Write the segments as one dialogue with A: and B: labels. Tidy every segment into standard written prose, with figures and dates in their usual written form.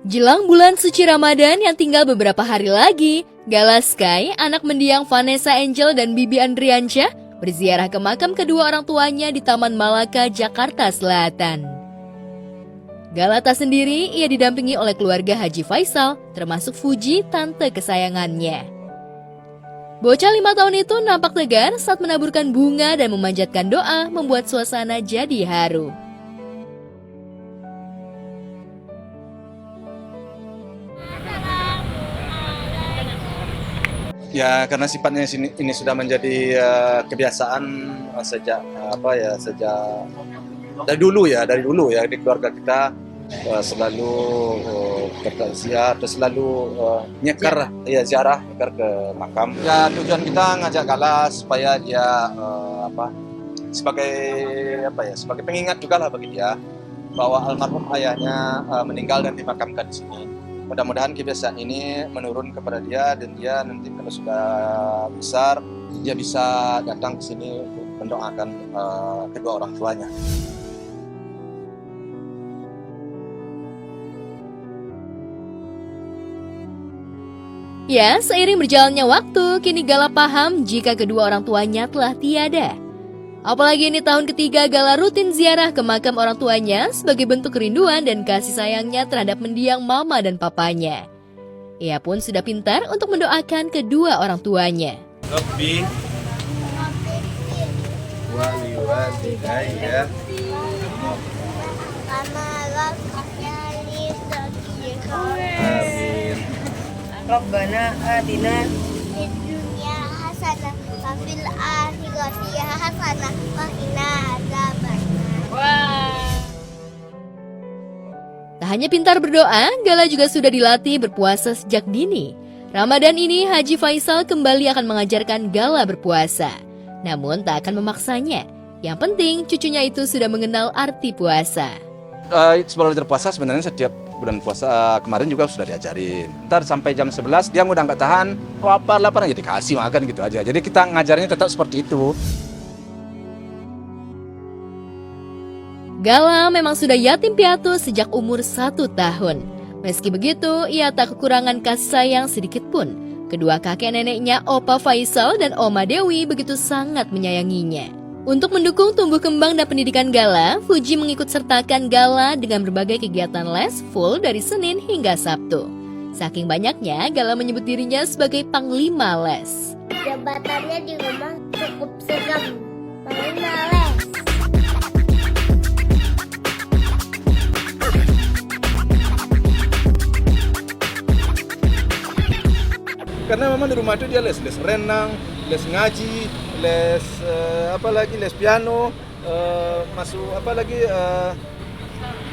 A: Jelang bulan suci Ramadan yang tinggal beberapa hari lagi, Gala Sky, anak mendiang Vanessa Angel dan Bibi Andriansyah, berziarah ke makam kedua orang tuanya di Taman Malaka, Jakarta Selatan. Galata sendiri, ia didampingi oleh keluarga Haji Faisal, termasuk Fuji, tante kesayangannya. Bocah 5 tahun itu nampak tegar saat menaburkan bunga dan memanjatkan doa, membuat suasana jadi haru.
B: Ya, karena sifatnya ini sudah menjadi kebiasaan sejak dari dulu ya di keluarga kita selalu bertakziah atau selalu nyekar ziarah ke makam. Ya, tujuan kita ngajak Gala supaya dia sebagai pengingat juga lah bagi dia bahwa almarhum ayahnya meninggal dan dimakamkan di sini. Mudah-mudahan kebiasaan ini menurun kepada dia dan dia nanti kalau sudah besar dia bisa datang ke sini untuk mendoakan kedua orang tuanya.
A: Ya, seiring berjalannya waktu, kini Gala paham jika kedua orang tuanya telah tiada. Apalagi ini tahun ketiga Gala rutin ziarah ke makam orang tuanya sebagai bentuk kerinduan dan kasih sayangnya terhadap mendiang mama dan papanya. Ia pun sudah pintar untuk mendoakan kedua orang tuanya.
B: Lebih wali-walidayya amin.
C: Rabbana atina
D: fid dunya hasanah wa fil akhirati hasanah wa qina adzabannar.
A: Tak hanya pintar berdoa, Gala juga sudah dilatih berpuasa sejak dini. Ramadan ini Haji Faisal kembali akan mengajarkan Gala berpuasa. Namun tak akan memaksanya. Yang penting cucunya itu sudah mengenal arti puasa.
B: Sebelum belajar puasa sebenarnya setiap bulan puasa kemarin juga sudah diajarin. Ntar sampai jam 11 dia udah nggak tahan, lapar aja dikasih makan gitu aja. Jadi kita ngajarnya tetap seperti itu.
A: Gala memang sudah yatim piatu sejak umur 1 tahun. Meski begitu, ia tak kekurangan kasih sayang sedikit pun. Kedua kakek neneknya Opa Faisal dan Oma Dewi begitu sangat menyayanginya. Untuk mendukung tumbuh kembang dan pendidikan Gala, Fuji mengikut sertakan Gala dengan berbagai kegiatan les full dari Senin hingga Sabtu. Saking banyaknya, Gala menyebut dirinya sebagai Panglima Les.
D: Jabatannya di rumah cukup seram. Panglima les.
B: Karena memang di rumah itu dia les renang, les ngaji, les les piano,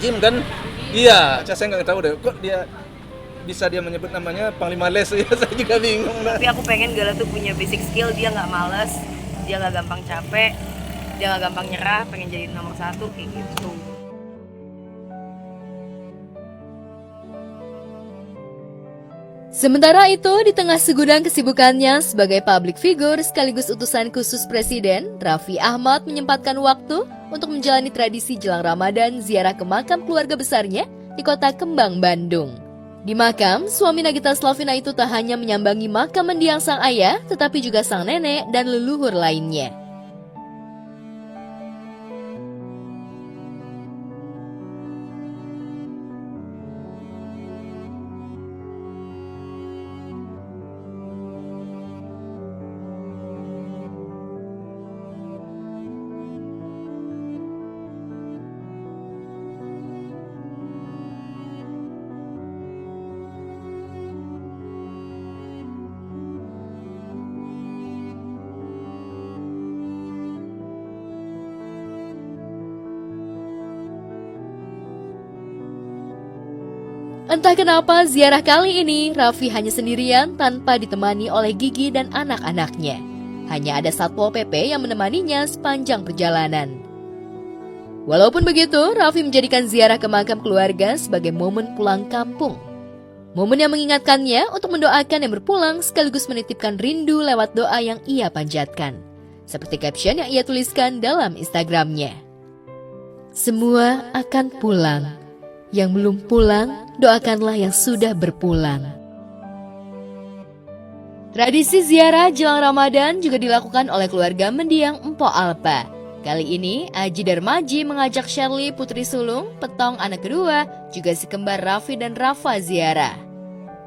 B: gym kan? Iya, saya nggak tahu deh. Kok dia bisa menyebut namanya Panglima Les ya, saya juga bingung.
C: Tapi aku pengen Gala tuh punya basic skill, dia nggak malas, dia nggak gampang capek, dia nggak gampang nyerah, pengen jadi nomor 1 kayak gitu.
A: Sementara itu, di tengah segudang kesibukannya sebagai public figure sekaligus utusan khusus Presiden, Raffi Ahmad menyempatkan waktu untuk menjalani tradisi jelang Ramadan ziarah ke makam keluarga besarnya di kota Kembang, Bandung. Di makam, suami Nagita Slavina itu tak hanya menyambangi makam mendiang sang ayah, tetapi juga sang nenek dan leluhur lainnya. Entah kenapa ziarah kali ini Raffi hanya sendirian tanpa ditemani oleh Gigi dan anak-anaknya. Hanya ada Satpol PP yang menemaninya sepanjang perjalanan. Walaupun begitu, Raffi menjadikan ziarah ke makam keluarga sebagai momen pulang kampung. Momen yang mengingatkannya untuk mendoakan yang berpulang sekaligus menitipkan rindu lewat doa yang ia panjatkan. Seperti caption yang ia tuliskan dalam Instagramnya. Semua akan pulang. Yang belum pulang, doakanlah yang sudah berpulang. Tradisi ziarah jelang Ramadan juga dilakukan oleh keluarga mendiang Mpok Alpa. Kali ini, Aji Darmaji mengajak Shirley putri sulung, Petong anak kedua, juga si kembar Raffi dan Rafa ziarah.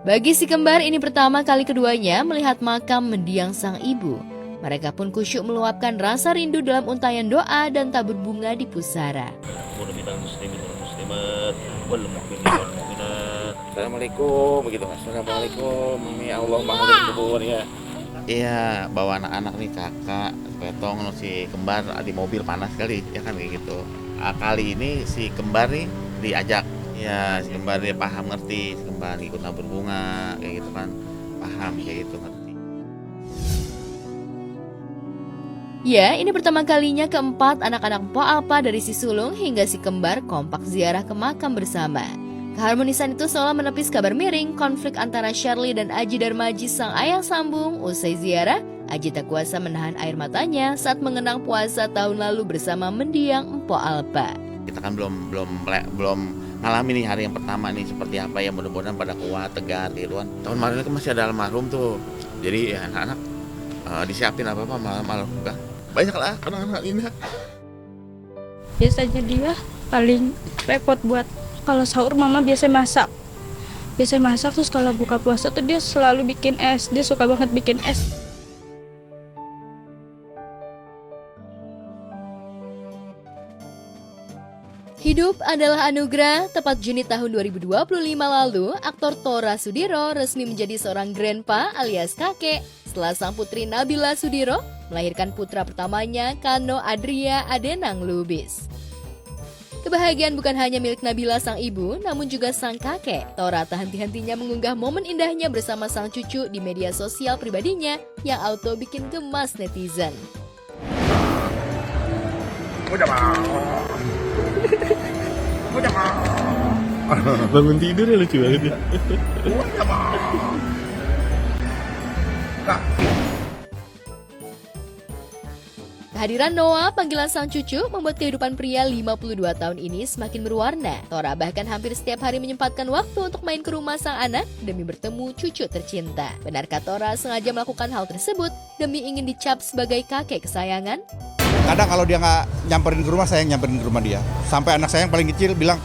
A: Bagi si kembar ini pertama kali keduanya melihat makam mendiang sang ibu. Mereka pun kusyuk meluapkan rasa rindu dalam untayan doa dan tabur bunga di pusara.
E: Assalamualaikum, begitu. Assalamualaikum, ya Allah, bangun kubur ya. Iya, bawa anak-anak nih, kakak, Petong, si kembar di mobil panas kali, ya kan kayak gitu. Kali ini si kembar nih diajak, ya si kembar dia paham ngerti, si kembar ikut nabur bunga, kayak gitu kan, paham kayak gitu ngerti.
A: Ya, ini pertama kalinya keempat anak-anak Mpok Alpa dari si sulung hingga si kembar kompak ziarah ke makam bersama. Keharmonisan itu seolah menepis kabar miring konflik antara Shirley dan Aji Darmaji sang ayah sambung. Usai ziarah, Aji tak kuasa menahan air matanya saat mengenang puasa tahun lalu bersama mendiang Mpok Alpa.
E: Kita kan belum ngalami nih hari yang pertama nih seperti apa ya, mudah-mudahan pada kuat, tegar gitu kan. Tahun kemarin kan masih ada almarhum tuh, jadi ya anak-anak disiapin apa-apa malam kan. Banyak lah anak-anak ini.
F: Biasanya dia paling repot buat kalau sahur mama biasa masak. Terus kalau buka puasa tuh dia selalu bikin es. Dia suka banget bikin es.
A: Hidup adalah anugerah. Tepat Juni tahun 2025 lalu, aktor Tora Sudiro resmi menjadi seorang grandpa alias kakek setelah sang putri Nabila Sudiro melahirkan putra pertamanya, Kano Adria Adenang Lubis. Kebahagiaan bukan hanya milik Nabila sang ibu, namun juga sang kakek. Tora tak henti-hentinya mengunggah momen indahnya bersama sang cucu di media sosial pribadinya yang auto bikin gemas netizen.
G: Bangun tidur ya lucu banget ya.
A: Kehadiran Noah, panggilan sang cucu, membuat kehidupan pria 52 tahun ini semakin berwarna. Tora bahkan hampir setiap hari menyempatkan waktu untuk main ke rumah sang anak demi bertemu cucu tercinta. Benarkah Tora sengaja melakukan hal tersebut demi ingin dicap sebagai kakek kesayangan?
H: Kadang kalau dia nggak nyamperin ke rumah, saya yang nyamperin ke rumah dia. Sampai anak saya yang paling kecil bilang,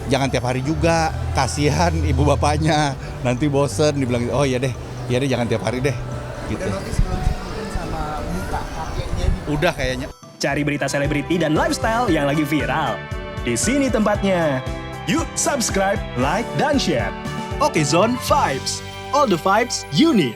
H: jangan tiap hari juga, kasihan ibu bapaknya, nanti bosen. Dibilang, oh iya deh jangan tiap hari deh. Gitu. Udah kayaknya.
I: Cari berita selebriti dan lifestyle yang lagi viral. Di sini tempatnya. Yuk subscribe, like, dan share. Oke Zone Vibes. All the vibes you need.